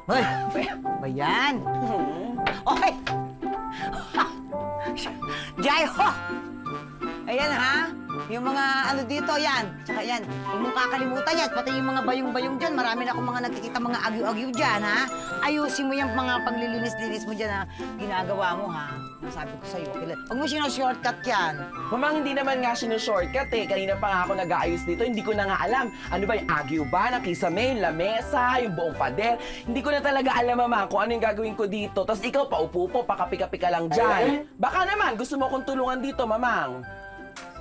Hoy! Ba yan? Okay! Jaiho! Ayan ha, yung mga ano dito, yan. Tsaka yan, huwag mong kakalimutan yan. Pati yung mga bayong-bayong dyan, marami na akong mga nakikita mga agyo-agyo dyan, ha? Ayusin mo yung mga paglilinis-linis mo dyan, ha? Ginagawa mo, ha? Sabi ko sa'yo, huwag mo shortcut yan. Mamang, hindi naman nga shortcut eh. Kanina pa nga ako nag-aayos dito, hindi ko na nga alam. Ano ba yung agyo ba, nakisame, lamesa, yung buong pader? Hindi ko na talaga alam, Mamang, kung ano yung gagawin ko dito. Tapos ikaw, paupo po, pakapi-kapi ka lang dyan. Baka naman, gusto mo akong tulungan dito, Mamang.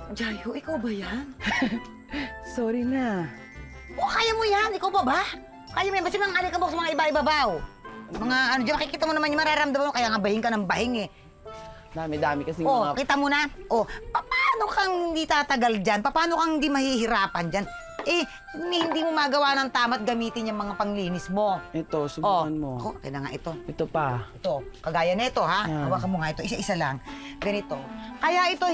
Jaiho, ikaw ba yan? Sorry na. O, kaya mo yan? Ikaw pa ba? Kaya mo yan? Basta mga alikabok sa mga iba-ibabaw. Mga ano dyan, makikita mo naman yung mararamdaman mo, kaya nga bahing ka ng bahing eh. Dami-dami kasi Oh, mga... kita mo na? Oh, paano kang hindi tatagal dyan? Paano kang hindi mahihirapan dyan? Eh, hindi mo magawa ng tama't gamitin yung mga panglinis mo. Ito, subukan mo. Oh, kaya nga ito. Ito pa. Ito, kagaya nito ha. Yan. Hawakan mo nga ito, isa-isa lang. Ganito. Kaya ito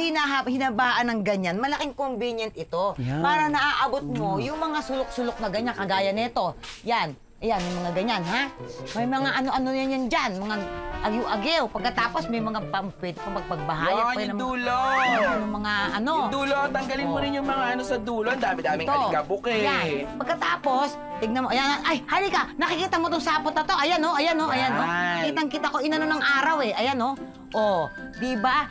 hinabaan ng ganyan. Malaking convenient ito. Yan. Para naaabot mo yung mga sulok-sulok na ganyan, kagaya nito. Yan. Ayan, yung mga ganyan, ha? May mga ano-ano yan dyan, mga agyo-agyo. Pagkatapos may mga pwede pang magpagbahayag. Yan, yung dulo! Mga ano. Yung dulo, tanggalin mo rin yung mga ano sa dulo. Ang dami-daming Ito. alikabok eh. Yan. Pagkatapos, tignan mo, ayan, ay, halika, nakikita mo tong sapot na to. Ayan, oh, ayan, oh, ayan, oh. Yan. Kitang-kita ko, inano ng araw eh. Ayan, oh. Oh, di ba?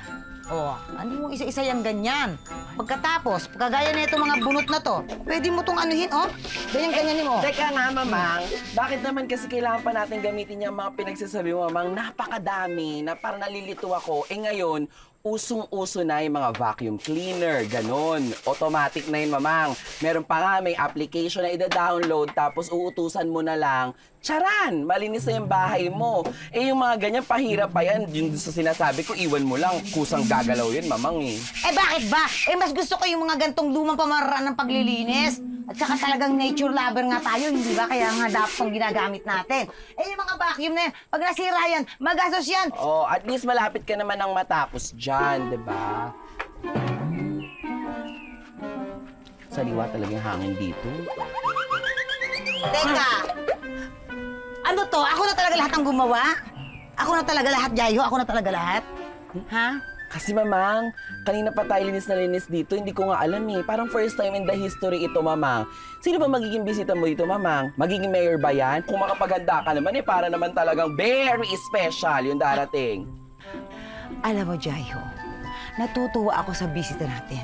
Oh, hindi mo isa-isa yung ganyan. Pagkatapos, kagaya na itong mga bunot na to, pwede mo tong anuhin, oh. Ganyan-ganyan mo. Teka nga, Mamang. Bakit naman kasi kailangan pa natin gamitin yung mga pinagsasabi mo, Mamang? Napakadami na parang nalilito ako. Eh ngayon, usong-uso na yung mga vacuum cleaner, ganon. Automatic na yun, Mamang. Meron pa nga, may application na ida-download, tapos uutusan mo na lang, charan! Malinis na yung bahay mo. Eh yung mga ganyan, pahirap pa yan. Yung sa sinasabi ko, iwan mo lang. Kusang gagalaw yun, Mamang eh. Eh bakit ba? Eh mas gusto ko yung mga gantong lumang pamaraan ng paglilinis. At saka talagang nature lover nga tayo, hindi ba? Kaya nga dapat itong ginagamit natin. Eh yung mga vacuum na yan, pag nasira yan, magastos yan. Oh, at least malapit ka naman ng matapos dyan, di ba? Saliwa talaga yung hangin dito. Teka, ano to? Ako na talaga lahat ang gumawa? Ako na talaga lahat, Jaiho? Ako na talaga lahat? Ha? Kasi, Mamang, kanina pa tayo linis na linis dito, hindi ko nga alam eh. Parang first time in the history ito, Mamang. Sino ba magiging bisita mo dito, Mamang? Magiging mayor ba yan? Kung makapaganda ka naman eh, para naman talagang very special yung darating. Alam mo, Jaiho, natutuwa ako sa bisita natin.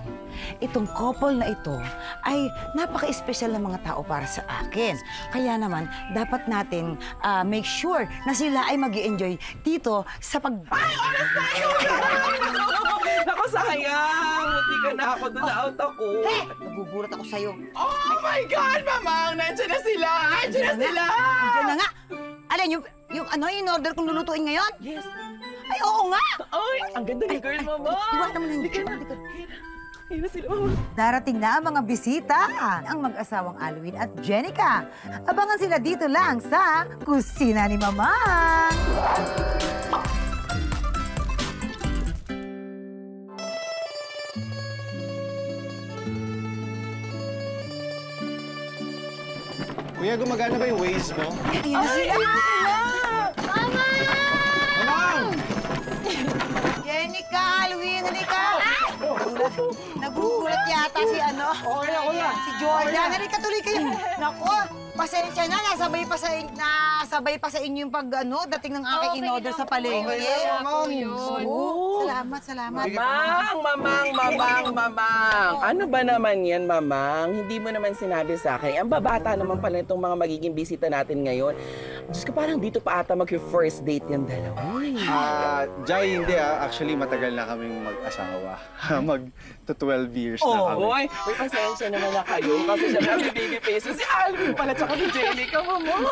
Itong couple na ito ay napaka-espesyal ng mga tao para sa akin. Kaya naman, dapat natin make sure na sila ay mag-i-enjoy dito sa Ay, oras tayo! Naku, sayang! Munti ka na ako, doon na-out ako. Hey! Nagugulat ako sa'yo. Oh my God, Mamang! Nandiyan na sila! Nandiyan na sila! Andiyan na nga. Alam, yung ano, in-order kong lulutuin ngayon? Yes. Ay, oo nga! Ay, ang ganda ni girl, Mamang! Iwanan mo na yung Halika na. likod. Ayun na sila, Mamang. Darating na ang mga bisita, ang mag-asawang Alwin at Jenica. Abangan sila dito lang sa Kusina ni Mamang. Kuya, gumagana ba yung Waze mo? Ayun na sila! Mamang! Jenica, Alwin, halika! Nagugulat yata si ano? Okay na, kuya. Si Jordan. Halika, tuloy kayo. Naku, pasensya na. Nasabay pa sa inyo yung pag ano, dating ng aking in-order sa palengke. Okay na, Mamang. Oo, salamat. Mamang! Ano ba naman yan, Mamang? Hindi mo naman sinabi sa akin. Ang babata naman pala itong mga magiging bisita natin ngayon. Diyos ko, parang dito pa ata mag-first date yung dalawa. Jai, hindi Actually, matagal na kaming mag-asawa. Mag-to 12 years na kami. Oy, pasensya naman na kayo. Kasi siya na baby face. Si Alvin pala, tsaka si Jenica, Mamang.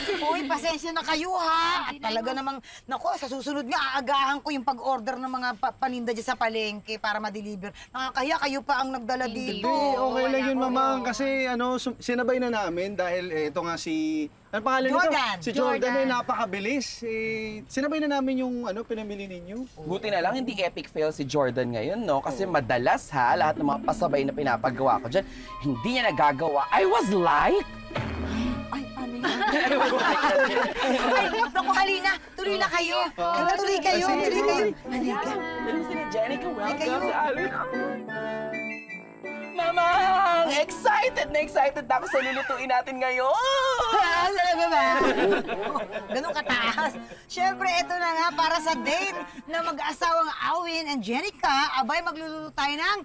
Uy, pasensya na kayo ha. At talaga namang, naku, sa susunod nga, aagahan ko yung pag-order ng mga paninda dyan sa palengke para ma-deliver. Nakakahiya, kayo pa ang nagdala dito. Hindi, okay lang yun, Mamang. Kasi sinabay na namin dahil ito nga si... Ano pangalan nito? Jordan. Si Jordan ay napakabilis. Sinabay na namin yung pinamili ninyo. Buti na lang, hindi epic fail si Jordan ngayon, no? Kasi madalas lahat ng mga pasabay na pinapagawa ko dyan, hindi niya nagagawa. I was like... Ay, ano Ay, naku, halina. Tuloy na kayo. Tuloy kayo. Halika. Alam si Jenica, welcome kayo. sa Alwin. Mamang! Excited na ako sa lulutuin natin ngayon! Talaga ba? Ganun kataas. Siyempre, ito na nga para sa date na mag-asawang Alwin and Jenica. Abay, magluluto tayo ng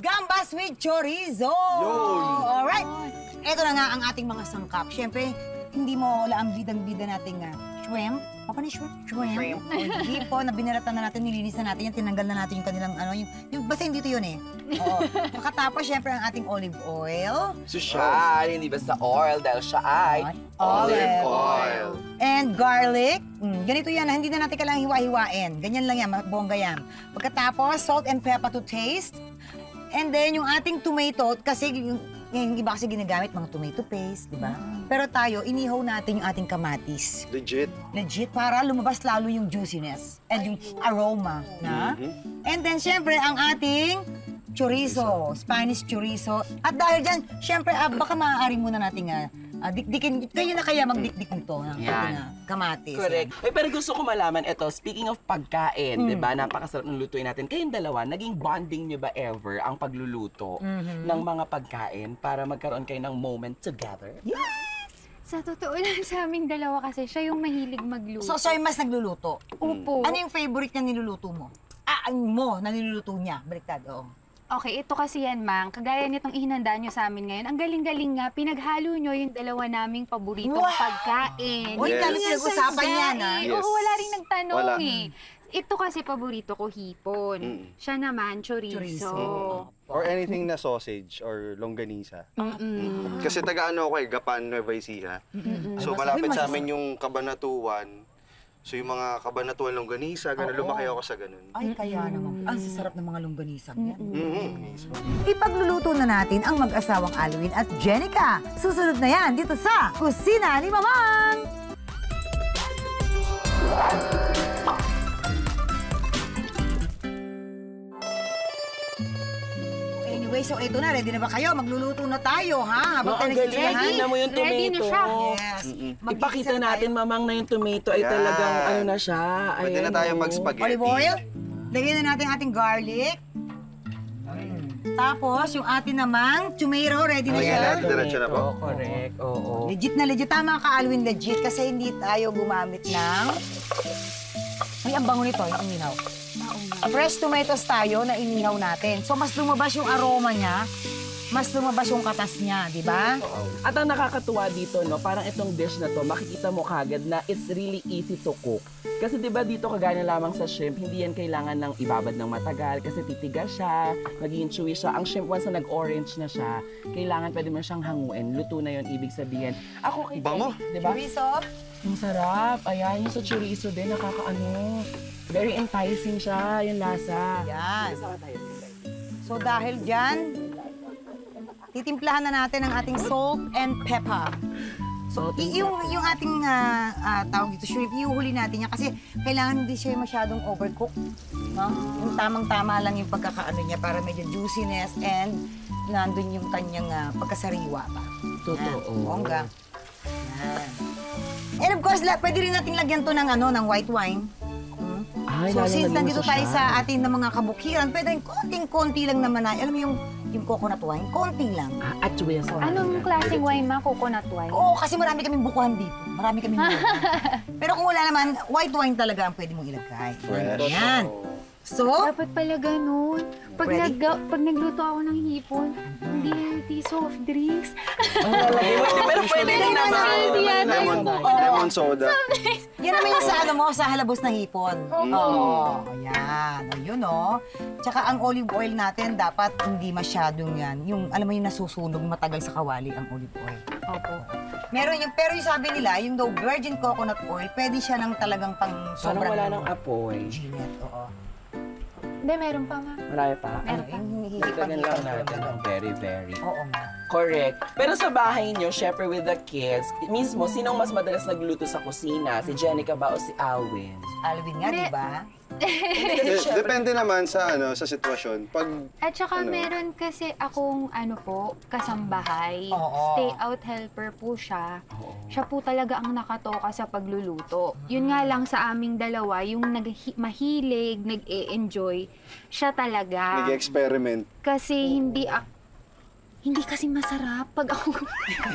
gambas with chorizo. Alright. Ito na nga ang ating mga sangkap. Siyempre, hindi mo wala ang bidang-bida nating shrimp. Apa ni shrimp? Shrimp. O hipon na binaratan na natin, nilinis na natin yan, tinanggal na natin yung kanilang basta hindi ito yun eh. Oo. Pagkatapos, siyempre, ang ating olive oil. Ay, hindi basta oil dahil siya ay Olive oil. And garlic. Ganito yan, hindi na natin kailangang hiwa-hiwain. Ganyan lang yan, bongga yan. Pagkatapos, salt and pepper to taste. And then, yung ating tomato, kasi yung iba kasi ginagamit mga tomato paste, di ba? Pero tayo, inihaw natin yung ating kamatis. Legit. Legit, para lumabas lalo yung juiciness and yung aroma, na? And then, syempre, ang ating chorizo, Spanish chorizo. At dahil dyan, syempre, baka maaari muna natin dikdikin. Kayo na kaya magdikdik nito ng ating kamatis. correct. Eh, pero gusto ko malaman, ito, speaking of pagkain, di ba, napakasarap ng lutuin natin. Kayong dalawa, naging bonding nyo ba ever ang pagluluto ng mga pagkain para magkaroon kayo ng moment together? Sa totoo lang sa aming dalawa kasi siya yung mahilig magluto. So, siya yung mas nagluluto. Opo. Ano yung favorite na niluluto mo? Na niluluto niya. Baliktad, oo. Okay, ito kasi yan, Mang. Kagaya nitong ihinanda nyo sa amin ngayon. Ang galing-galing nga, pinaghalo nyo yung dalawa naming paboritong pagkain. Uy, Yes. dami pinag-usapan yan, Yes. Oo, wala rin nagtanong Wala. eh. Ito kasi paborito ko hipon. Siya naman, chorizo. Or anything na sausage or longganisa. Kasi taga-ano ako Gapan, Nueva Ecija. So malapit sa amin yung Kabanatuan. So yung mga Kabanatuan longganisa, ganun, lumaki ako sa ganun. Ay, kaya naman. Ang sasarap ng mga longganisang yan. Mismo. Ipagluluto na natin ang mag-asawang Alwin at Jenica. Susunod na yan dito sa Kusina ni Mamang! Anyway, so ito na. Ready na ba kayo? Magluluto na tayo, ha? Habang tayo Ang galing, nagchichahan. tingnan mo yung tomato. Ready na siya. Yes. Ipakita natin, Mamang, na yung tomato ay Yan. talagang ano na siya. Pwede na Ayan, tayo oh. mag-spaghetti. Olive oil. Lagyan na natin ating garlic. Tapos, yung atin namang tomato, ready na Lagyan siya. natin. Diretso na po. Correct, oo. Legit na legit. Tama ka, Alwin, legit. Kasi hindi tayo gumamit ng... Ay, ang bango nito, yung inihaw. Fresh tomatoes tayo na inihaw natin. So, mas lumabas yung aroma niya, mas lumabas yung katas niya, di ba? At ang nakakatuwa dito, no, parang itong dish na to, makikita mo kagad na it's really easy to cook. Kasi 'di ba dito kagaya lamang sa shrimp, hindi yan kailangan ng ibabad ng matagal kasi titigas siya, magiging chewy siya. Ang shrimp once na nag-orange na siya, kailangan pwede mo siyang hanguin. Luto na 'yon, ibig sabihin. Ako kay Bango. 'di ba? Chorizo. Ang sarap. Ayan, yung sa chorizo din nakakaano. Very enticing siya, yung lasa. Yan. So, dahil dyan, titimplahan na natin ang ating salt and pepper. So, yung ating tawag dito, shrimp, iuhuli natin yan kasi kailangan hindi siya masyadong overcook. No? Yung tamang-tama lang yung pagkakaano niya para medyo juiciness and nandun yung kanyang pagkasariwa pa. Totoo. Yan, bongga. Yan. And of course, pwede rin natin lagyan to ng, ng white wine. Ay, So, since lalagyan mo nandito tayo siya. sa ating na mga kabukiran, pwede konting-konti lang naman na, alam mo yung coconut wine, konti lang. At twist. Anong klaseng wine, Ma? Coconut wine? Oo, kasi marami kaming bukuhan dito. Marami kaming bukuhan. Pero kung wala naman, white wine talaga ang pwede mong ilagay. Fresh. Yan. So, Dapat pala ganun. Pag, Ready? pag nagluto ako ng hipon, hindi healthy soft drinks. Pero pwede rin naman. Lemon soda. yan naman yung sa sa halabos ng hipon. Oo. Yan. Ayun, Tsaka ang olive oil natin, dapat hindi masyadong yan. Yung, alam mo yung nasusunog matagal sa kawali ang olive oil. Opo. Meron yung, pero yung sabi nila, yung daw virgin coconut oil, pwede siya ng talagang pang Parang sobrang wala ng apoy. ginit. Oo. Hindi, meron pa, Ma. Marami pa. Meron pa. Yung Dagdagan lang natin ng very, very. Oo nga. Correct. Pero sa bahay niyo, syempre with the kids, mismo, sinong mas madalas nagluto sa kusina? Si Jenica ba o si Alwin? Alvin nga, Hindi. di ba? Depende naman sa sa sitwasyon. Pag At saka Ano? meron kasi akong kasambahay. Oo. Stay out helper po siya. Siya po talaga ang nakatoka sa pagluluto. Yun nga lang sa aming dalawa, yung mahilig, nag-e-enjoy, siya talaga. nag-experiment. Kasi hindi kasi masarap pag ako...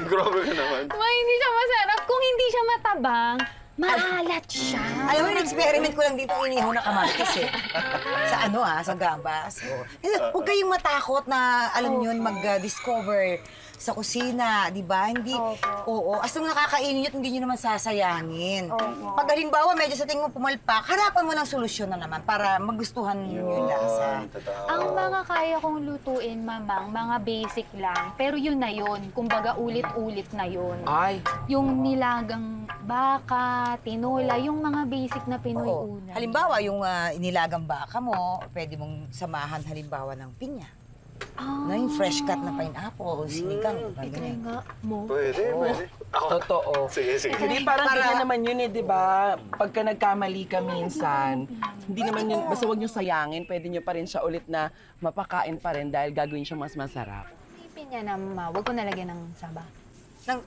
Grabe ka naman. hindi siya masarap. Kung hindi siya matabang, maalat siya. Alam mo, yung experiment ko lang dito, inihaw na kamatis eh. Sa gabas. Huwag kayong matakot na, alam nyo, mag-discover sa kusina, di ba? Hindi, oo. As long nakakainin nyo, hindi nyo naman sasayangin. Pag halimbawa, medyo sa tingin mo pumalpak, harapan mo ng solusyon na naman para magustuhan nyo yung lasa. Ang mga kaya kong lutuin, mamang, mga basic lang. Pero yun na yun. Kumbaga, ulit-ulit na yun. Ay, Yung nilagang baka, tinola, yung mga basic na Pinoy Oo. ulam. Halimbawa, yung inilagang baka mo, pwede mong samahan halimbawa ng pinya. No, yung fresh cut na pineapple, sinigang, ganyan. nga mo. Pwede. totoo. Sige. Hindi, parang ganyan naman yun di ba? Pagka nagkamali ka minsan, hindi naman yun, basta huwag nyo sayangin, pwede nyo pa rin siya ulit na mapakain pa rin dahil gagawin siya mas masarap. Isipin niya na, huwag ko nalagyan ng saba.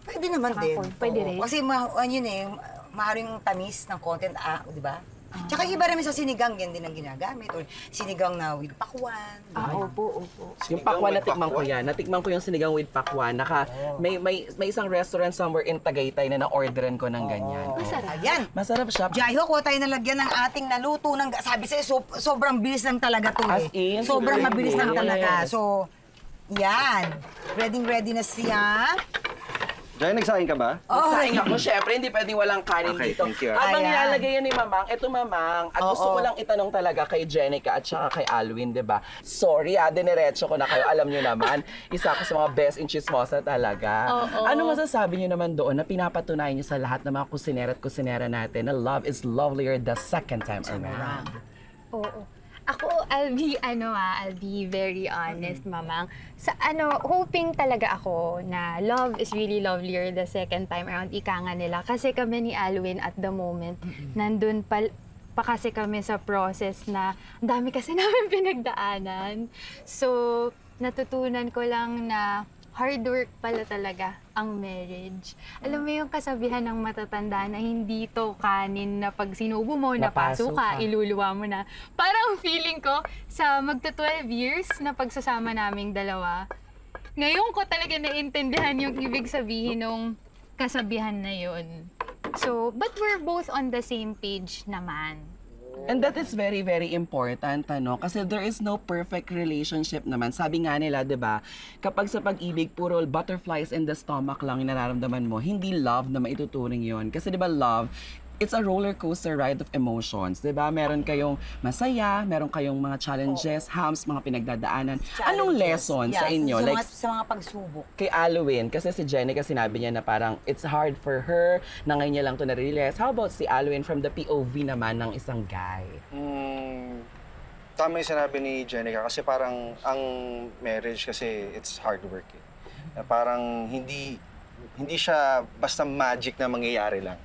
Pwede naman Saka din. corn, pwede Oo. rin. Kasi maaaring tamis ng content, di ba? Tsaka iba rin sa sinigang, yan din ang ginagamit. Or sinigang na with pakwan. Opo. Yung pakwan, natikman ko yan. Natikman ko yung sinigang with pakwan. May isang restaurant somewhere in Tagaytay na na-orderan ko ng ganyan. Masarap. Ayan. Masarap siya. Jaiho, ko tayo nalagyan ng ating naluto ng... Sabi sa'yo, sobrang bilis lang talaga to As eh. in, Sobrang super mabilis lang bilis. talaga. So, yan. Ready na siya. Jai, nagsahin ka ba? Magsaing ako, syempre, hindi pwedeng walang kanin Okay, dito. thank you. Habang Ayan. nilalagay yan ni Mamang, eto Mamang, at gusto ko lang itanong talaga kay Jenica at saka kay Alwin, di ba? Sorry diniretso ko na kayo, alam nyo naman, isa ako sa mga best in chismosa talaga. Ano masasabi nyo naman doon na pinapatunayan nyo sa lahat ng mga kusinera at kusinera natin na love is lovelier the second time around? Oo. Ako, I'll be very honest, mamang. Hoping talaga ako na love is really lovelier the second time around, ika nga nila. Kasi kami ni Alwin at the moment, nandun pa kasi kami sa process na ang dami kasi namin pinagdaanan. So, natutunan ko lang na hard work pala talaga ang marriage. Alam mo yung kasabihan ng matatanda na hindi to kanin na pag sinubo mo, napasok ka, iluluwa mo na. Parang feeling ko sa magta-12 years na pagsasama naming dalawa, ngayon ko talaga naintindihan yung ibig sabihin ng kasabihan na yun. So, but we're both on the same page naman. And that is very, very important, Kasi there is no perfect relationship naman. Sabi nga nila, di ba, kapag sa pag-ibig, puro butterflies in the stomach lang yung nararamdaman mo, hindi love na maituturing yon. Kasi di ba, love, it's a roller coaster ride of emotions, di ba? Meron kayong masaya, meron kayong mga challenges, humps, mga pinagdadaanan. Anong lesson sa inyo? Sa mga pagsubok. Kay Alwin, kasi si Jenica sinabi niya na parang it's hard for her, na ngayon niya lang ito na-realize. How about si Alwin from the POV naman ng isang guy? Tama yung sinabi ni Jenica kasi parang ang marriage kasi it's hard work eh. Na parang hindi siya basta magic na mangyayari lang.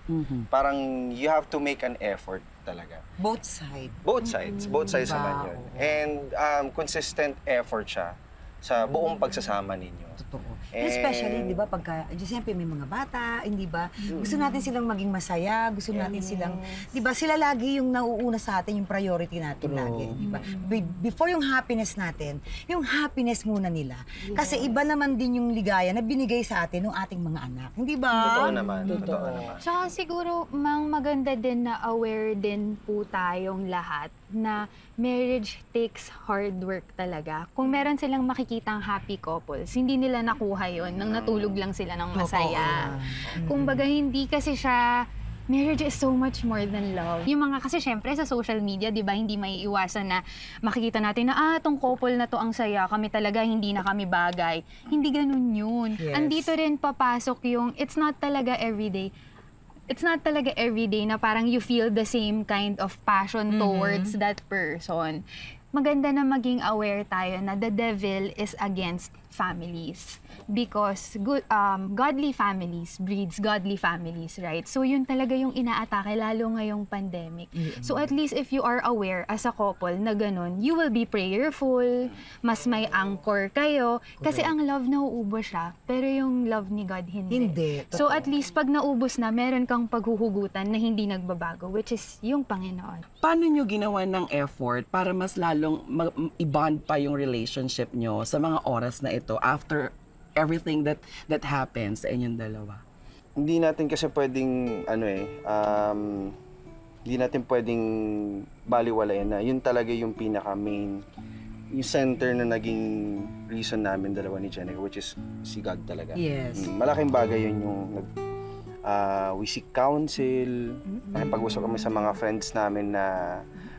Parang you have to make an effort talaga. Both sides. Both sides naman yun. And consistent effort siya sa buong pagsasama ninyo. Totoo. Especially, di ba, pagka, siyempre may mga bata, hindi ba? Gusto natin silang maging masaya, gusto natin silang, di ba, sila lagi yung nauuna sa atin, yung priority natin lagi, di ba? Before yung happiness natin, yung happiness muna nila. Kasi iba naman din yung ligaya na binigay sa atin ng ating mga anak, hindi ba? Totoo naman. Tsaka siguro, maganda din na aware din po tayong lahat na marriage takes hard work talaga. Kung meron silang makikitang happy couples, hindi nila nakuha yon nang natulog lang sila ng masaya. Kumbaga, hindi kasi siya, marriage is so much more than love. Yung mga, kasi syempre sa social media, di ba, hindi may iwasan na makikita natin na, tong couple na to ang saya, kami talaga, hindi na kami bagay. Hindi ganun yun. Yes. Andito rin papasok yung, it's not talaga everyday na parang you feel the same kind of passion towards that person. maganda na maging aware tayo na the devil is against families. Because godly families breeds godly families, right? So yun talaga yung inaatake, lalo ngayong pandemic. So at least if you are aware as a couple na ganun, you will be prayerful, mas may anchor kayo. Kasi ang love nauubos siya, pero yung love ni God hindi. Hindi, So totoo. at least pag naubos na, meron kang paghuhugutan na hindi nagbabago, which is yung Panginoon. Paano nyo ginawa ng effort para mas lalong i-bond pa yung relationship nyo sa mga oras na ito after everything that happens sa inyong dalawa? Hindi natin kasi pwedeng, hindi natin pwedeng baliwalayan na yun talaga yung pinaka-main, yung center na naging reason namin dalawa ni Jenica, which is si God talaga. Yes. Malaking bagay yun yung we seek counsel, nakipag-usap kami sa mga friends namin na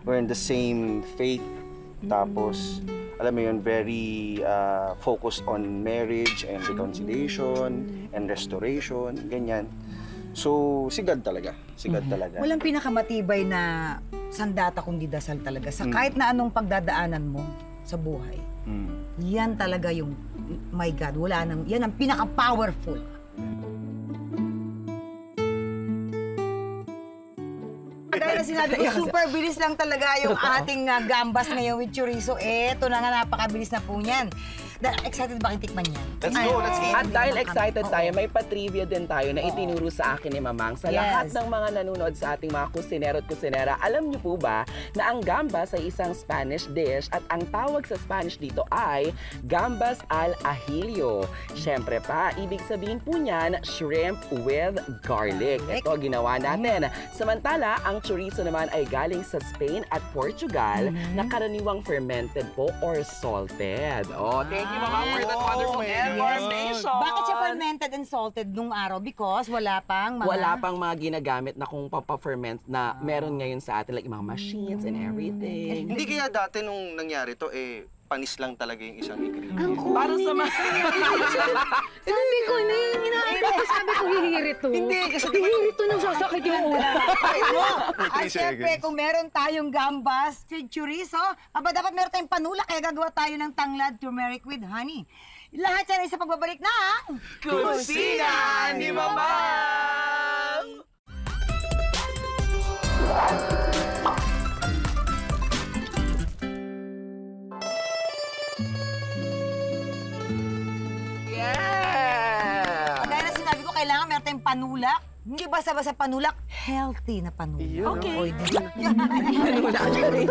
we're in the same faith. Tapos, alam mo yun, very focused on marriage and reconciliation and restoration, ganyan. So, si God talaga. Si God talaga. Walang pinakamatibay na sandata kundi dasal talaga. Sa kahit na anong pagdadaanan mo sa buhay, yan talaga yung, my God, wala nang, yan ang pinaka-powerful. Dahil na sinabi ko, super bilis lang talaga yung ating gambas ngayon with chorizo. Eto na nga, napakabilis na po niyan. Excited ba kayo tikman yan? Let's go, let's go. At dahil excited tayo, may pa-trivia din tayo na itinuro sa akin ni Mamang. Sa lahat Yes. ng mga nanonood sa ating mga kusinero at kusinera, alam niyo po ba na ang gambas ay isang Spanish dish at ang tawag sa Spanish dito ay gambas al ajillo. Siyempre pa, ibig sabihin po niyan, shrimp with garlic. Ito ginawa natin. Samantala, ang chorizo naman ay galing sa Spain at Portugal na karaniwang fermented po or salted. Oh, thank you, Mama, for that wonderful information. Bakit siya fermented and salted nung araw? Because wala pang mga... Wala pang mga ginagamit na kung papa-ferment na meron ngayon sa atin, like mga machines and everything. Hindi kaya dati nung nangyari to, panis lang talaga yung isang ingredient. Para sa mga... Sabi ko na yung inaantay ko, sabi ko hihirit to. Hindi, kasi hihirit to nang sasakit yung ulo. At syempre, kung meron tayong gambas with chorizo, dapat meron tayong panula, kaya gagawa tayo ng tanglad turmeric with honey. Lahat yan ay sa pagbabalik ng... Kusina ni Mamang! Yeah! Kaya na sinabi ko, kailangan meron tayong panulak. Hindi basta-basta panulak, healthy na panulak. Okay. Di ba? Panula ka rin.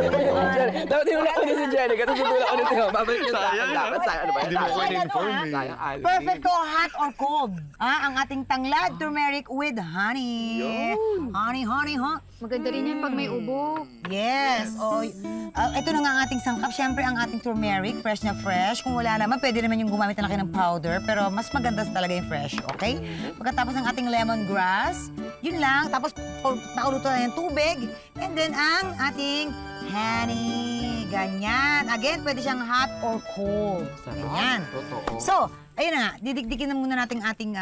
Dapat tinula ko din si Jenica, tapos tinula ko din si Mama. Babalik niyo sa akin. Dapat sayang, ano ba yan? Hindi mo ko in-inform eh. Sayang, Alvin. Perfect to hot or cold. Ang ating tanglad turmeric with honey. Honey, honey, hot. Maganda rin yan pag may ubo. Yes. Ito na nga ang ating sangkap. Siyempre, ang ating turmeric, fresh na fresh. Kung wala naman, pwede naman yung gumamit na laki ng powder. Pero mas maganda talaga yung fresh, okay? Pagkatapos ng ating lemongrass, yun lang. Tapos, nakuluto na yung tubig. And then, ang ating honey. Ganyan. Again, pwede siyang hot or cold. Ganyan. Totoo. So, ayun na. Didikdikin na muna natin ating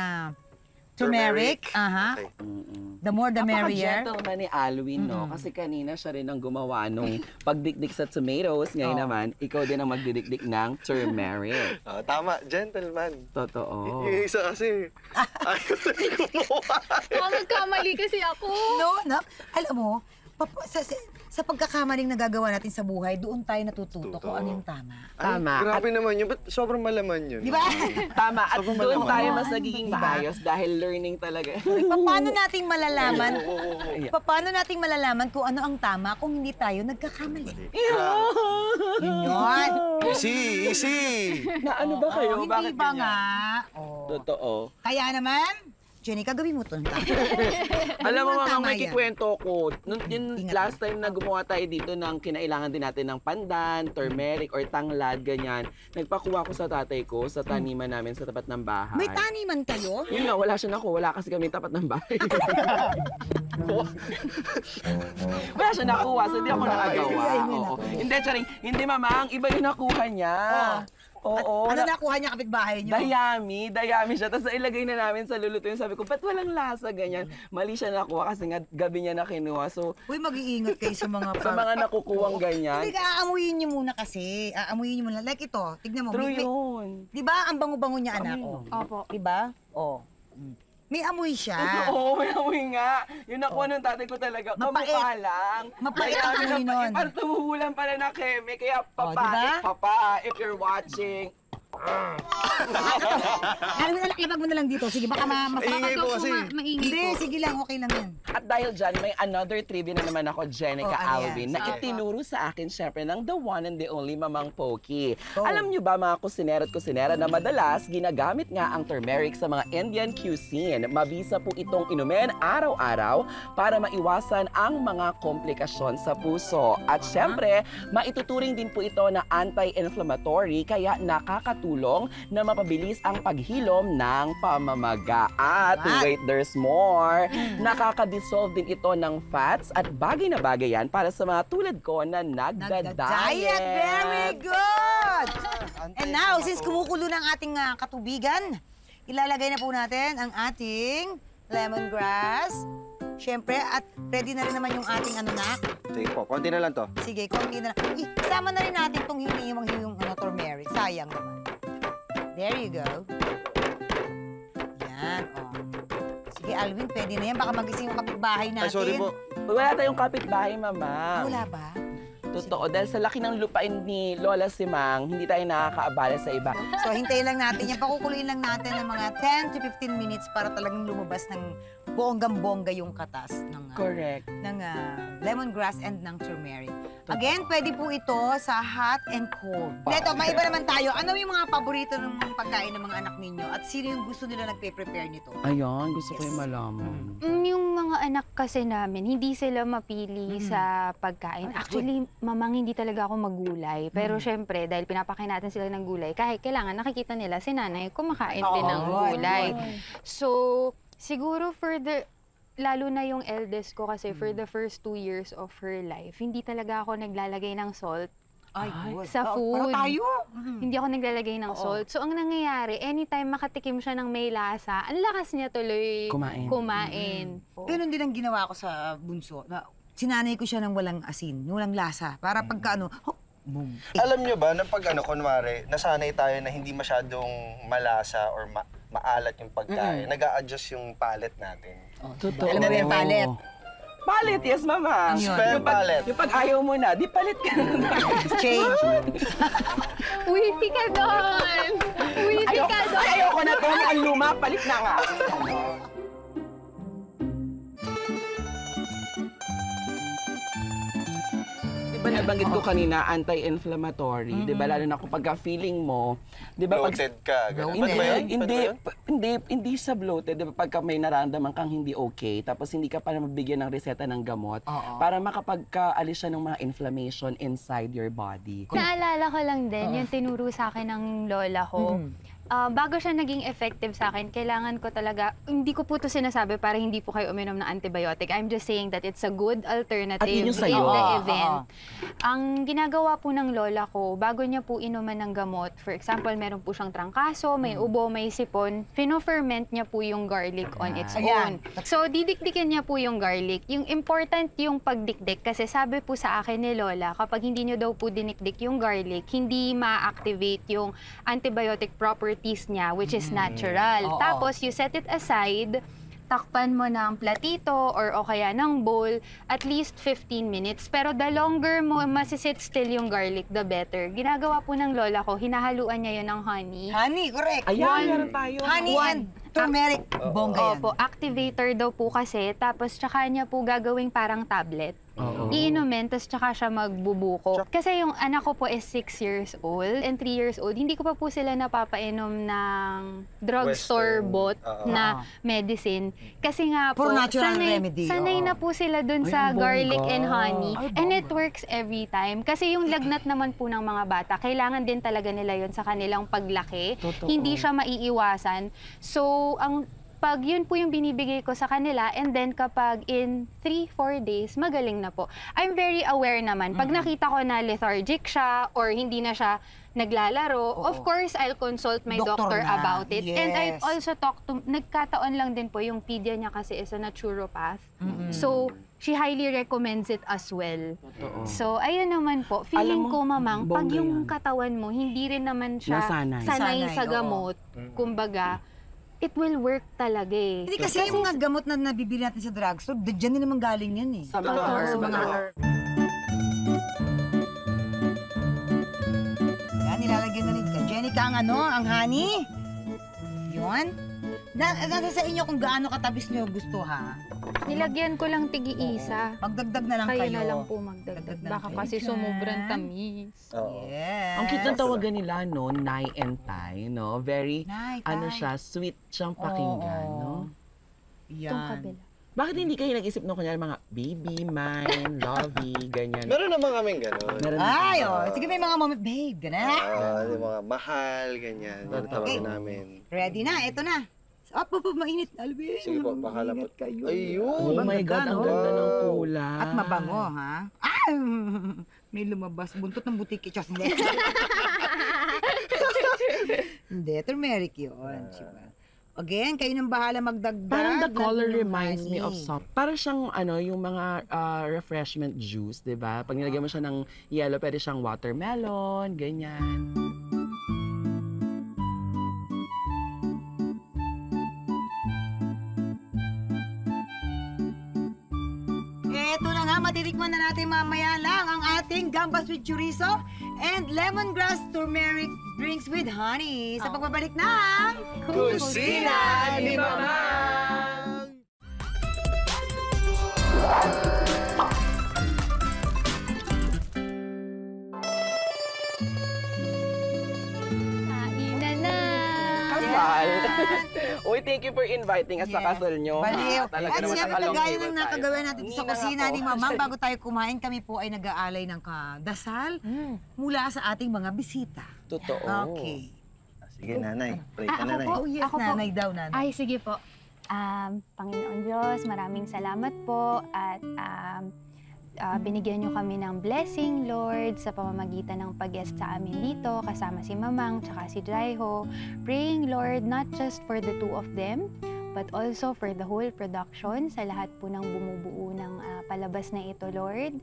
turmeric. Aha. Okay. The more the merrier. Napaka-gentleman ni Alwin, no? Kasi kanina siya rin ang gumawa nung pagdikdik sa tomatoes. Ngayon naman, ikaw din ang magdidikdik ng turmeric. Tama, gentleman. Totoo. Yung isa kasi, ayaw na gumawa. Magkamali kasi ako. No. Alam mo, sa pagkakamaling nagagawa natin sa buhay, doon tayo natututo kung ano yung tama. Tama. Grabe naman yun. Ba't sobrang malaman yun? Di ba? Tama. At Sobrang doon malaman. tayo mas nagiging maayos dahil learning talaga. Paano nating malalaman? Paano nating malalaman kung ano ang tama kung hindi tayo nagkakamali? Yun. Easy! Na ano ba kayo? Hindi Bakit ba ganyan? nga? Totoo. Kaya naman, Jenica, gawin mo ito. Alam mo, Tama Mama, may yan. kikwento ko. Yung Ingat. last time na gumawa tayo dito ng kinailangan din natin ng pandan, turmeric, or tanglad, ganyan. Nagpakuha ko sa tatay ko sa taniman namin sa tapat ng bahay. May taniman kayo? Yun nga, wala siya nakuha. Wala kasi kami tapat ng bahay. Wala siya nakuha, so hindi ako nakagawa. Oo. Hindi, charing. Hindi, Mama, ang iba yung nakuha niya. Oo. Ano nakuha niya kapitbahay niyo? Dayami siya. Tapos ilagay na namin sa lulutuin. Sabi ko, ba't walang lasa ganyan? Mali siya nakuha kasi nga gabi niya na kinuha. So, Uy, mag-iingat kayo sa mga... sa mga nakukuwang ganyan. Hindi ka, aamuyin niyo muna kasi. Aamuyin niyo muna. Like ito, tignan mo. True yun. Di ba ang bango-bango niya, anak? Oh. Opo. Di ba? Oh. May amoy siya. Oo, may amoy nga. Yung nakuha ng tatay ko talaga, Mapait. kamukha lang. Mapait Kaya ang amoy nun. Parang tumuhulan pala na keme. Kaya Oh, papa, diba? papa, if you're watching, Alam mo na, labag mo na lang dito. Sige, baka Ingay po kasi. Hindi, sige lang, okay lang yan. At dahil dyan, may another trivia na naman ako, Jenica Oh, ano yan? Alvin, na Sige. itinuro sa akin, syempre, ng the one and the only Mamang Pokey. Oh. Alam nyo ba, mga kusinera at kusinera, na madalas ginagamit nga ang turmeric sa mga Indian cuisine. Mabisa po itong inumin araw-araw para maiwasan ang mga komplikasyon sa puso. At syempre, maituturing din po ito na anti-inflammatory, kaya nakakatulong na mapabilis ang paghilom ng pamamaga. At What? wait, there's more. Nakaka-dissolve din ito ng fats at bagay na bagay yan para sa mga tulad ko na Nagda-diet. nagda-diet. Very good! And now, since kumukulo ng ating katubigan, ilalagay na po natin ang ating lemongrass. Siyempre, at ready na rin naman yung ating Sige po, konti na lang to. Sige, konti na lang. Isama na rin natin itong yung turmeric. Sayang naman. There you go. Yan, oh. Sige, Alvin, pwede na yan. Baka magising yung kapitbahay natin. Ay, sorry po. Wala tayong kapitbahay, mama. Wala ba? Totoo, dahil sa laki ng lupain ni Lola Simang, hindi tayo nakakaabala sa iba. So, hintayin lang natin yan. Pakukuluin lang natin ng mga 10 to 15 minutes para talagang lumabas ng bonggang-bongga yung katas ng, Correct. ng lemongrass and ng turmeric. Again, pwede po ito sa hot and cold. Neto, may iba naman tayo. Ano yung mga paborito ng mga pagkain ng mga anak ninyo? At sino yung gusto nila nagpe-prepare nito? Ayun, gusto ko Yes. yung malaman. Yung mga anak kasi namin, hindi sila mapili sa pagkain. Actually, mamang hindi talaga ako magulay. Pero syempre, dahil pinapakain natin sila ng gulay, kahit kailangan nakikita nila si nanay kumakain din ng gulay. So, siguro lalo na yung eldest ko kasi for the first 2 years of her life, hindi talaga ako naglalagay ng salt Ay, good. sa Para food. tayo. Hindi ako naglalagay ng salt. So, ang nangyayari, anytime makatikim siya ng may lasa, ang lakas niya tuloy kumain. Ganun din ang ginawa ko sa bunso. Sinanay ko siya ng walang asin, walang lasa. Para pagka boom. Alam nyo ba, na pag kunwari, nasanay tayo na hindi masyadong malasa or maalat yung pagkain, nag-a-adjust yung palate natin. Totoo. Alam mo yung palate? Palit, yes, mama. Ano yun? Spare palate. Yung pag ayaw mo na, di palit ka na. Change. Witty ka doon! Witty ka doon! Ayoko na to, ang luma, palit na nga. Diba nabanggit ko kanina, anti-inflammatory, diba? Lalo na kapag feeling mo, diba pag... Bloated ka. Ganun. Bloated. Pwede ba yun? Hindi sa bloated, diba pagka may nararamdaman kang hindi okay, tapos hindi ka pa na mabigyan ng reseta ng gamot, para makapagkaalis siya ng mga inflammation inside your body. Naalala ko lang din, yung tinuro sa akin ng lola ko. Bago siya naging effective sa akin, kailangan ko talaga, hindi ko po ito sinasabi para hindi po kayo uminom ng antibiotic. I'm just saying that it's a good alternative At yun yung in sa'yo. the event. Ang ginagawa po ng lola ko, bago niya po inuman ng gamot, for example, meron po siyang trangkaso, may ubo, may sipon, fino-ferment niya po yung garlic on its Ayan. own. So, didikdikin niya po yung garlic. Yung important yung pagdikdik, kasi sabi po sa akin ni lola, kapag hindi niyo daw po dinikdik yung garlic, hindi ma-activate yung antibiotic properties niya, which is natural. Tapos, you set it aside, takpan mo ng platito or o kaya ng bowl at least 15 minutes. Pero the longer mo masisit still yung garlic, the better. Ginagawa po ng lola ko, hinahaluan niya yun ng honey. Honey, correct. Ayan, meron tayo. Honey and turmeric. Bongga yan. Opo, activator daw po kasi, tapos tsaka niya po gagawing parang tablet. Oo. Iinumin, tapos tsaka siya magbubuko. Kasi yung anak ko po is 6 years old and 3 years old. Hindi ko pa po sila napapainom ng drugstore Western, bought oo. na medicine. Kasi nga po, Puro natural remedy, sanay oo. na po sila dun Ay, sa ang garlic bongga. and honey. Ay, And it bongga. works every time. Kasi yung lagnat naman po ng mga bata, kailangan din talaga nila yun sa kanilang paglaki. Totoo. Hindi siya maiiwasan. So, pag yun po yung binibigay ko sa kanila, and then kapag in 3-4 days, magaling na po. I'm very aware naman. Pag nakita ko na lethargic siya or hindi na siya naglalaro. Of course, I'll consult my Doktor doctor na. about it. And I've Yes. also talked to, nagkataon lang din po yung pedia niya kasi is a naturopath. So, she highly recommends it as well. Totoo. So, ayun naman po. Feeling Alam mo, ko, mamang, pag bongga yung yan. katawan mo, hindi rin naman siya Nasanay. sanay Sanay, sa oo. gamot. Kumbaga, it will work talaga eh. Hindi kasi yung mga gamot na nabibili natin sa drugstore, dyan din naman galing yan eh. Sa mga Totoo. mga Yan, nilalagyan na rin. Jenica, ang honey. Yun. Nasa sa inyo kung gaano katabis nyo gusto, ha? Nilagyan ko lang tigi-isa. Magdagdag na lang Kayo kayo. na lang po magdagdag. Dagdag na Baka lang kasi kayo sumubrang dyan. tamis. Oo. Yes. Ang cute ng tawagan nila, no? Nai and Tay, no? Very, Nay, ano Tay. siya, sweet siyang pakinggan, Oo. no? Itong Yan. kabila. Bakit hindi kayo nag-isip no, kunyari mga baby, mine, lovey, ganyan? Meron naman kaming gano'n. Meron Ay, oh. Sige, may mga moment. Babe, gana. Yung mga mahal, ganyan. Tawagin namin. Ready na, eto na. Up, mainit. Alvin. Sige po, pakalapot. kayo. Ayun! Oh my God, ang no? ganda ng kulay. At mabango, ha? Ah! May lumabas. Buntot ng butiki. Diyos, hindi. Hindi, turmeric yun. Diba? Again, kayo nang bahala magdagdag. Parang the color ng reminds me of honey. soft. Parang siyang ano, yung mga refreshment juice, 'di ba? Pag nilagyan mo siya ng yellow, pwede siyang watermelon, ganyan. Eto na nga, matitikman na natin mamaya lang ang ating gambas with chorizo and lemongrass turmeric drinks with honey. Sa pagbabalik na, Kusina ni Mama! Kainan na! Kasal. Uy, thank you for inviting us sa kasal nyo. Baliw. Talaga At naman siyempre, nakalong kagaya iwan ng tayo. nakagawa natin sa Ninang kusina ako. ni Mamang, bago tayo kumain, kami po ay nag-aalay ng dasal mula sa ating mga bisita. Totoo. Okay. Sige, nanay. Pray ka, ako nanay. po. Oh yes, Ako po. nanay daw, nanay. Ay, sige po. Panginoon Diyos, maraming salamat po at binigyan niyo kami ng blessing, Lord, sa pamamagitan ng pag-guest sa amin dito, kasama si Mamang, tsaka si Jaiho. Praying, Lord, not just for the two of them, but also for the whole production, sa lahat po ng bumubuo ng palabas na ito, Lord.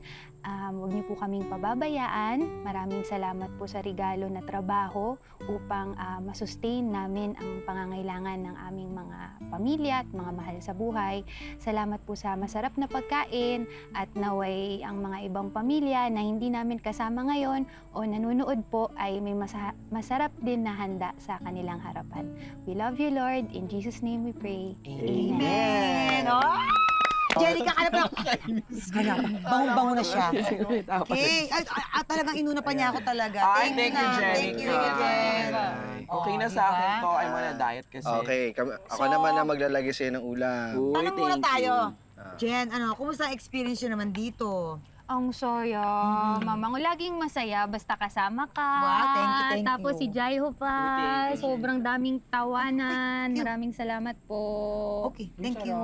Huwag niyo po kaming pababayaan. Maraming salamat po sa regalo na trabaho upang masustain namin ang pangangailangan ng aming mga pamilya at mga mahal sa buhay. Salamat po sa masarap na pagkain at naway ang mga ibang pamilya na hindi namin kasama ngayon o nanonood po ay may masarap din na handa sa kanilang harapan. We love you, Lord. In Jesus' name we pray. Amen. Oh! Jenica, ka na pa. Bango-bango na siya. Okay. At talagang inuna pa niya ako talaga. Ay, thank you, na. Jenica. Thank you, Jen. Okay na sa akin to. I'm on a diet kasi. Okay, ako naman na maglalagay sa'yo ng ulam. Uy, Tanong muna thank tayo. you. Jen, kumusta ang experience nyo naman dito? Ang saya. Mamang, laging masaya basta kasama ka. Wow, thank you. Tapos si Jaiho pa. Thank you. Sobrang daming tawanan. Thank you. Maraming salamat po. Okay, thank you.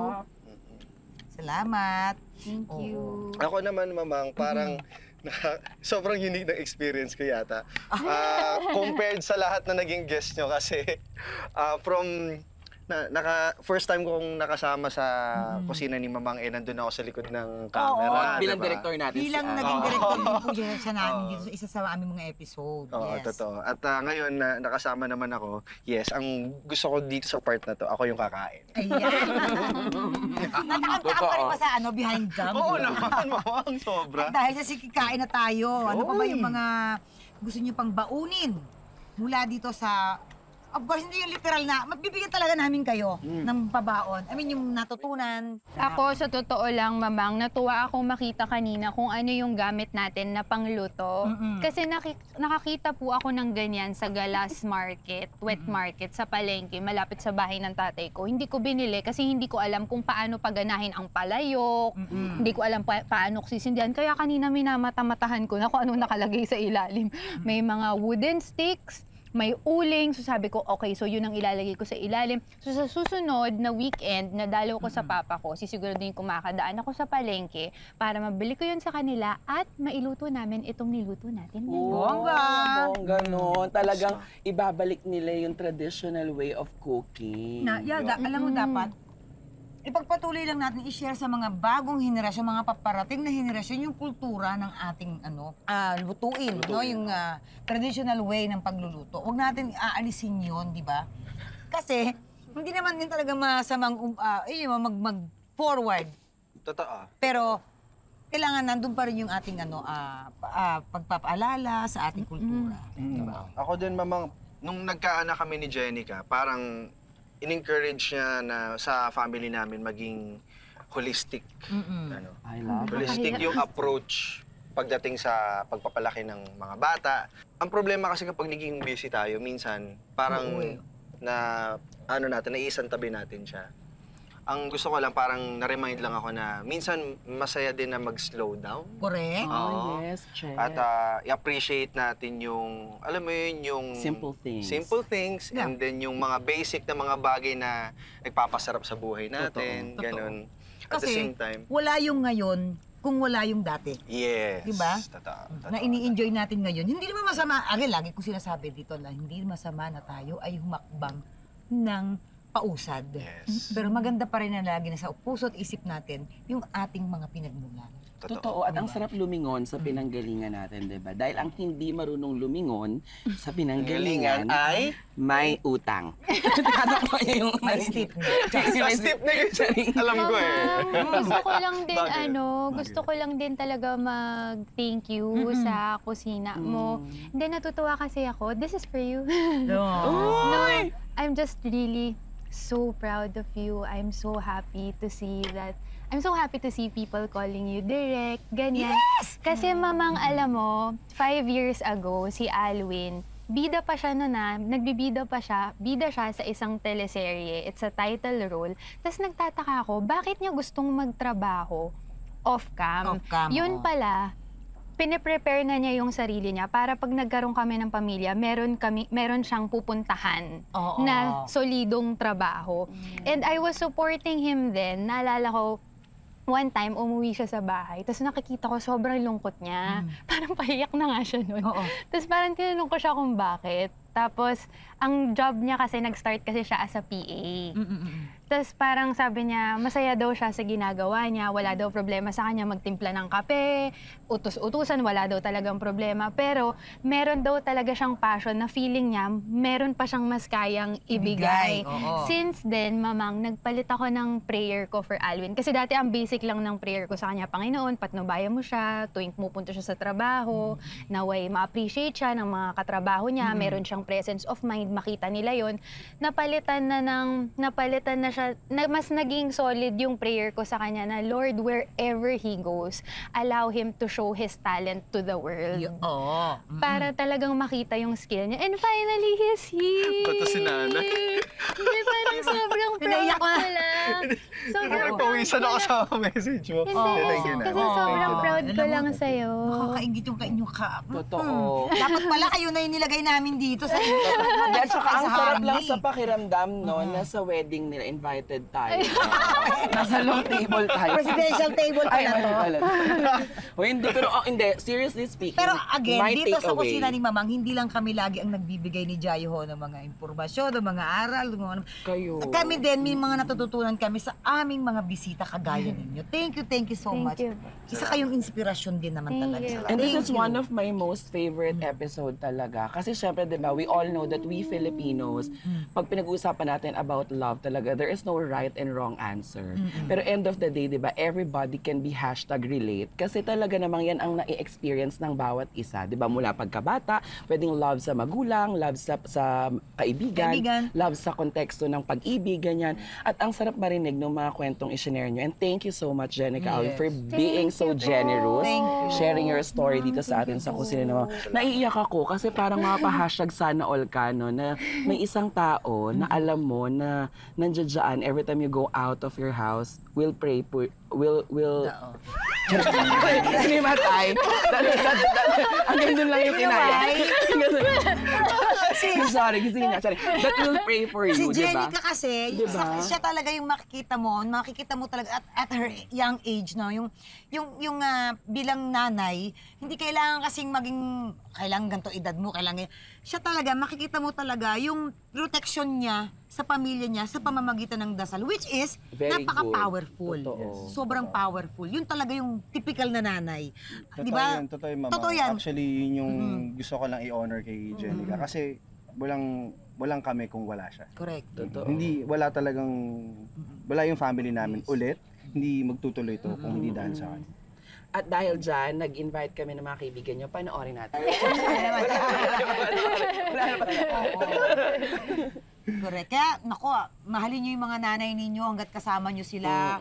Salamat. Thank you. Ako naman, mamang, parang sobrang unique na experience ko yata. Compared sa lahat na naging guest nyo kasi from first time kong nakasama sa kusina ni Mamang, nandun ako sa likod ng camera. Bilang diba? director natin. Bilang si naging Ann. director din po siya namin dito sa isa sa aming mga episode. Oo, Yes. totoo. At ngayon, nakasama naman ako. Yes, ang gusto ko dito sa part na to, ako yung kakain. Ayan. Natakam-takam ka rin pa sa behind cam. Oo naman, Mamang, sobra. At dahil sa kikain na tayo, ano pa ba yung mga gusto niyo pang baunin mula dito sa... Of course, hindi yung literal na, magbibigyan talaga namin kayo ng pabaon. I mean, yung natutunan. Ako, sa totoo lang, Mamang, natuwa akong makita kanina kung ano yung gamit natin na pangluto. Kasi nakakita po ako ng ganyan sa Galas Market, wet market, sa palengke, malapit sa bahay ng tatay ko. Hindi ko binili kasi hindi ko alam kung paano paganahin ang palayok. Hindi ko alam paano sisindihan. Kaya kanina minamata-matahan ko na kung anong nakalagay sa ilalim. May mga wooden sticks, may uling. So sabi ko, okay, so yun ang ilalagay ko sa ilalim. So sa susunod na weekend, nadalaw ko sa papa ko, sisiguraduhin ko makadaan ako sa palengke para mabili ko yun sa kanila at mailuto namin itong niluto natin. Bongga! Bongga, no. Talagang ibabalik nila yung traditional way of cooking. Alam mo dapat, ipagpatuloy lang natin i-share sa mga bagong henerasyon, mga paparating na henerasyon, yung kultura ng ating lutuin, no? Yung traditional way ng pagluluto. Huwag natin aalisin yun, di ba? Kasi, hindi naman din talaga masamang mag-forward. Totoo. Pero, kailangan nandun pa rin yung ating pagpapaalala sa ating kultura. Diba? Ako din, mamang, nung nagkaanak kami ni Jenica, parang in-encourage niya na sa family namin maging holistic. Ano, I love it. holistic yung approach pagdating sa pagpapalaki ng mga bata. Ang problema kasi kapag naging busy tayo, minsan parang naiisang tabi natin siya. Ang gusto ko lang, parang na-remind lang ako na minsan masaya din na mag-slow down. Correct? Oh, yes, check. At i-appreciate natin yung, alam mo yun, yung Simple things. Simple things, Yeah. and then yung mga basic na mga bagay na nagpapasarap sa buhay natin, Totoo. ganun. At the Kasi, same time, wala yung ngayon kung wala yung dati. yes. Diba? Totoo. Na ini-enjoy natin ngayon. Hindi naman masama, lagi ko sinasabi dito na hindi masama na tayo ay humakbang ng pausad. Yes. Pero maganda pa rin na lagi na sa puso at isip natin yung ating mga pinagmulan. Totoo. At ang sarap lumingon sa pinanggalingan natin, di ba? Dahil ang hindi marunong lumingon sa pinanggalingan ay may utang. Tatakbo niya yung May steep na. May step na yun. Alam ko eh. Gusto ko lang din Bagay. gusto ko lang din talaga mag-thank you sa kusina mo. Hindi, natutuwa kasi ako. This is for you. No, I'm just really so proud of you. I'm so happy to see people calling you direct, ganyan. Yes! Kasi mamang alam mo, 5 years ago, si Alwin, bida pa siya nagbibida pa siya, bida siya sa isang teleserye. It's a title role. Tapos nagtataka ako, bakit niya gustong magtrabaho off-cam? Off-cam, Yun oo. pala, pine-prepare na niya yung sarili niya para pag nagkaroon kami ng pamilya, meron siyang pupuntahan Oo. na solidong trabaho. And I was supporting him then. Naalala ko, one time, umuwi siya sa bahay. Tapos nakikita ko, sobrang lungkot niya. Parang pahiyak na nga siya nun. Oo. Tapos parang tinanong ko siya kung bakit. Tapos, ang job niya kasi, nag-start kasi siya as a PA. Tapos parang sabi niya, masaya daw siya sa ginagawa niya, wala daw problema sa kanya magtimpla ng kape, utos-utusan, wala daw talagang problema. Pero meron daw talaga siyang passion na feeling niya, meron pa siyang mas kayang ibigay. Oo. Since then, mamang, nagpalit ako ng prayer ko for Alwin. Kasi dati ang basic lang ng prayer ko sa kanya, Panginoon, patnubayan mo siya, tuwing pumupunta siya sa trabaho, naway ma-appreciate siya ng mga katrabaho niya, meron siyang presence of mind, makita nila yon. Napalitan na siya, mas naging solid yung prayer ko sa kanya na, Lord, wherever he goes, allow him to show his talent to the world. Oo. Para talagang makita yung skill niya. And finally, he's here! Bato si nanay. Hindi, parang sobrang proud Pinaiyak ko na. lang. Sobrang Pawisan ako sa message mo. Hindi, Thank you, kasi nanay. sobrang proud ko Alam mo, lang sa'yo. Nakakaingit yung kainyo ka. Totoo. Dapat pala kayo na yung nilagay namin dito sa At saka ang sa sarap lang honey. sa pakiramdam, no, na sa wedding nila, invited tayo. Nasa long table tayo. Presidential table Ay, pala to. O hindi, pero hindi, seriously speaking, Pero again, my dito sa takeaway- kusina ni Mamang, hindi lang kami lagi ang nagbibigay ni Jai Ho ng mga impormasyon, ng mga aral, ng mga... Kayo. Kami din, may mga natututunan kami sa aming mga bisita kagaya ninyo. Thank you so Thank much. you. Isa kayong inspirasyon din naman Thank talaga. you. And this Thank is you. one of my most favorite episode talaga. Kasi syempre, di ba, we all know that we Filipinos, pag pinag-uusapan natin about love talaga, there is no right and wrong answer. Pero end of the day, di ba, everybody can be #relate. Kasi talaga namang yan ang na-experience ng bawat isa. Di ba, mula pagkabata, pwedeng love sa magulang, love sa kaibigan, love sa konteksto ng pag-ibig, ganyan. At ang sarap marinig ng mga kwentong i-share nyo. And thank you so much, Jenica Alvin, for being so generous, Thank you. sharing your story dito sa atin sa kusina naman. Naiiyak ako kasi parang mapa-hashtag sana all ka, no, na may isang tao na alam mo na nandiyan dyan every time you go out of your house, will pray for, will hindi matay. Hanggang doon lang yung kinaya. Sorry, gising na. Sorry. But we'll pray for you, Si di ba? Jenica kasi, Diba? siya talaga yung makikita mo talaga at her young age, no? Yung bilang nanay, hindi kailangan kasing kailangan ganito edad mo, kailangan, siya talaga, makikita mo talaga yung protection niya sa pamilya niya sa pamamagitan ng dasal, which is Very napaka-powerful. good. Totoo. Sobrang powerful. Yun talaga yung typical na nanay. Totoo Di ba? yan, totoo yan, Mama. Totoo yan. Actually, yun yung gusto ko lang i-honor kay Jenica. Kasi walang kami kung wala siya. Correct. Totoo. Wala yung family namin ulit. Hindi magtutuloy to kung hindi dahil sa akin. At dahil dyan, nag-invite kami ng mga kaibigan nyo, panoorin natin. Correct. Kaya, nako, mahalin niyo yung mga nanay ninyo hanggat kasama niyo sila.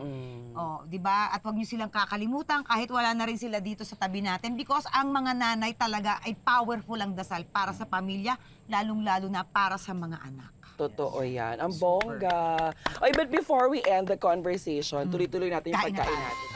Oh, 'di ba? At wag niyo silang kakalimutan kahit wala na rin sila dito sa tabi natin because ang mga nanay talaga ay powerful ang dasal para sa pamilya, lalong-lalo na para sa mga anak. Totoo yan. Ang bongga. Ay, but before we end the conversation, tuloy-tuloy natin yung Kain na pagkain tayo. natin.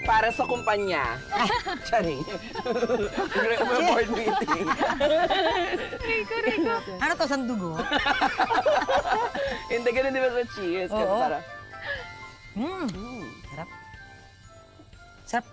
Para sa kumpanya. Charing. May board meeting. Ano to, sandugo? Hindi, ganun di ba sa cheese? Kasi Oo. parang, Sarap. Sarap.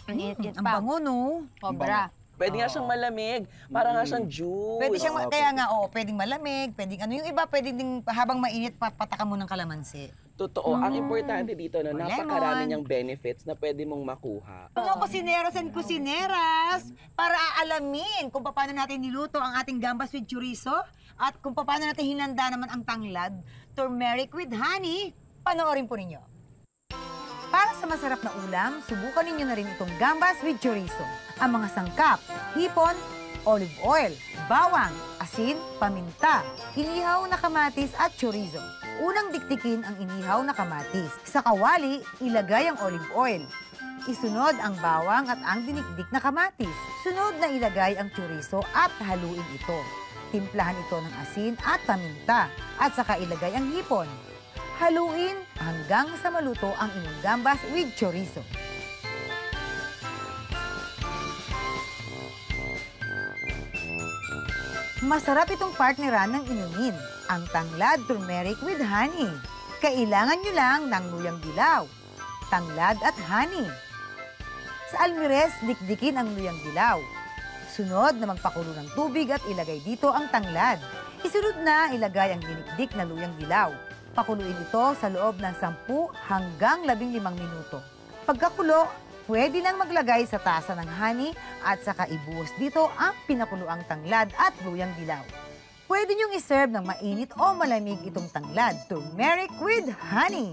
Ang init Ang pa. bango, no? Sobra. pwede nga siyang malamig. Para nga siyang juice. Pwede siyang, kaya nga, pwedeng malamig, pwedeng ano. Yung iba, pwedeng din, habang mainit, pataka mo ng kalamansi. Totoo. Ang importante dito na Or napakarami lemon. niyang benefits na pwede mong makuha. Mga kusineros and kusineras, para aalamin kung paano natin niluto ang ating gambas with chorizo at kung paano natin hinanda naman ang tanglad, turmeric with honey, panoorin po ninyo. Para sa masarap na ulam, subukan ninyo na rin itong gambas with chorizo. Ang mga sangkap, hipon, olive oil, bawang, asin, paminta, inihaw na kamatis at chorizo. Unang dikdikin ang inihaw na kamatis. Sa kawali, ilagay ang olive oil. Isunod ang bawang at ang dinikdik na kamatis. Sunod na ilagay ang chorizo at haluin ito. Timplahan ito ng asin at paminta at saka ilagay ang hipon. Haluin hanggang sa maluto ang inyong gambas with chorizo. Masarap itong partneran ng inumin, ang tanglad turmeric with honey. Kailangan nyo lang ng luyang dilaw, tanglad at honey. Sa almires, dikdikin ang luyang dilaw. Sunod na magpakulo ng tubig at ilagay dito ang tanglad. Isunod na ilagay ang dinikdik na luyang dilaw. Pakuluin ito sa loob ng 10 hanggang 15 minuto. Pagkakulo, pwede nang maglagay sa tasa ng honey at saka ibuhos dito ang pinakuluang tanglad at luyang dilaw. Pwede niyong iserve ng mainit o malamig itong tanglad, turmeric with honey.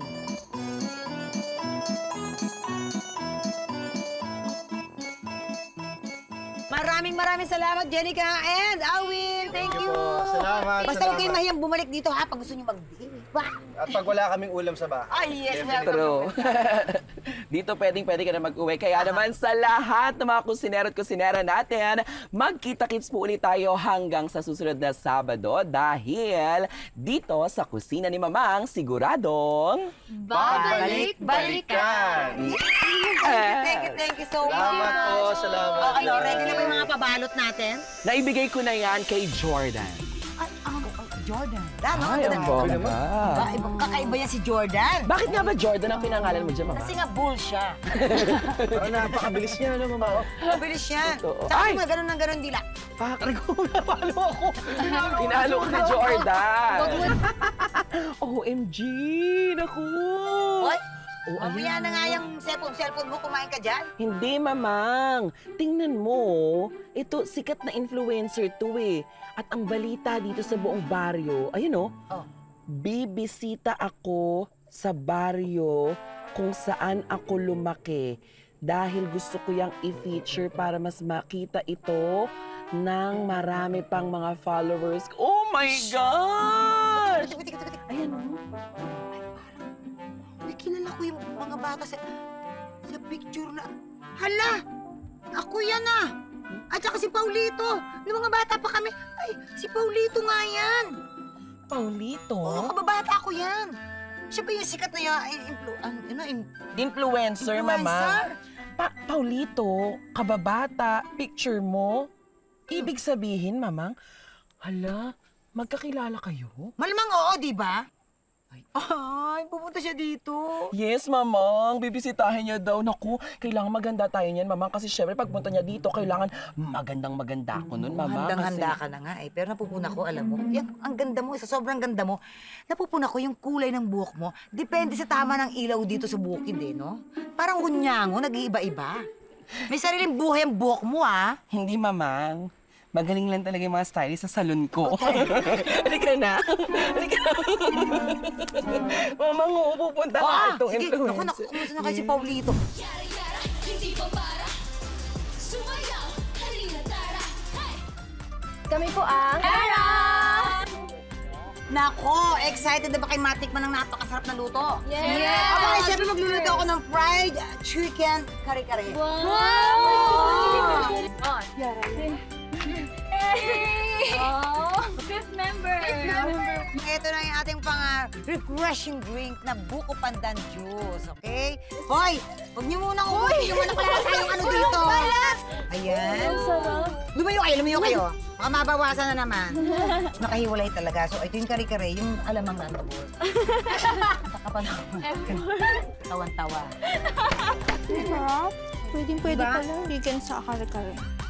Maraming salamat, Jenica and Alwin. Thank you. Salamat. Basta huwag kayong mahiyang bumalik dito ha pag gusto niyo mag-date. At pag wala kaming ulam sa bahay. Ay, yes, welcome. True. Dito pwede ka na mag-uwi. Kaya naman sa lahat ng mga kusinero at kusinera natin, magkita-kits po ulit tayo hanggang sa susunod na Sabado dahil dito sa kusina ni Mamang siguradong Babalik-balikan! Thank you so much. Salamat po, salamat. Ano, ready na ba yung mga pabalot natin? Naibigay ko na yan kay Jordan. Jordan. Ay, ang bongga. Kakaiba yan si Jordan. Bakit nga ba Jordan ang pinangalan mo dyan, Mama? Kasi nga bull siya. Parang napakabilis niya, ano, Mama? Mabilis yan. Totoo. Tsaka Ay! mga ganun ng ganun dila. Fuck, napalo ako. Pinalo ka ni Jordan. OMG, naku. Hoy, Oh, mamaya na nga yung cellphone mo, kumain ka dyan. Hindi, Mamang. Tingnan mo, ito, sikat na influencer to eh. At ang balita dito sa buong baryo, ayun oh, bibisita ako sa baryo kung saan ako lumaki dahil gusto ko yang i-feature para mas makita ito ng marami pang mga followers. Oh my gosh! Tuti. Ayan oh. Uy, kilala ko yung mga bata sa picture na. Hala! Ako yan ah! At saka si Paulito. Nung mga bata pa kami, ay, si Paulito nga yan. Paulito? Oo, kababata ko yan. Siya ba yung sikat na Influencer, Mama. Paulito, kababata, picture mo. Ibig sabihin, Mamang, hala, magkakilala kayo? Malamang oo, di ba? Ay, pupunta siya dito. Yes, Mamang. Bibisitahin niya daw. Naku, kailangan maganda tayo niyan, Mamang. Kasi syempre, pagpunta niya dito, kailangan magandang-maganda ako nun, Mama. Handang-handa ka na nga eh. Pero napupuna ko, alam mo, yan, ang ganda mo, sa sobrang ganda mo, napupuna ko yung kulay ng buhok mo. Depende sa tama ng ilaw dito sa bukid eh, no? Parang hunyango, nag-iiba-iba. May sariling buhay ang buhok mo, ah. Hindi, Mamang. Magaling lang talaga yung mga stylist sa salon ko. Halika na. Halika na. Mamang, pupunta ka itong sige, influencer. naku, kumusta na kayo si Paulito? Kami po ang... Nako, excited na ba kayo matikman ng napakasarap na luto? Yes! Ako nga, siyempre magluluto ako ng fried chicken kare-kare. Fifth member! Ito na yung ating refreshing drink na buko pandan juice, okay? Hoy! Huwag niyo muna ubusin yung wala pala tayong ano dito. Ayan. Lumayo kayo. Baka mabawasan na naman. Nakahiwalay talaga. So, ito yung kare-kare, yung alamang nandoon. Tawan-tawa. Pwede pala. Bigyan sa kare-kare.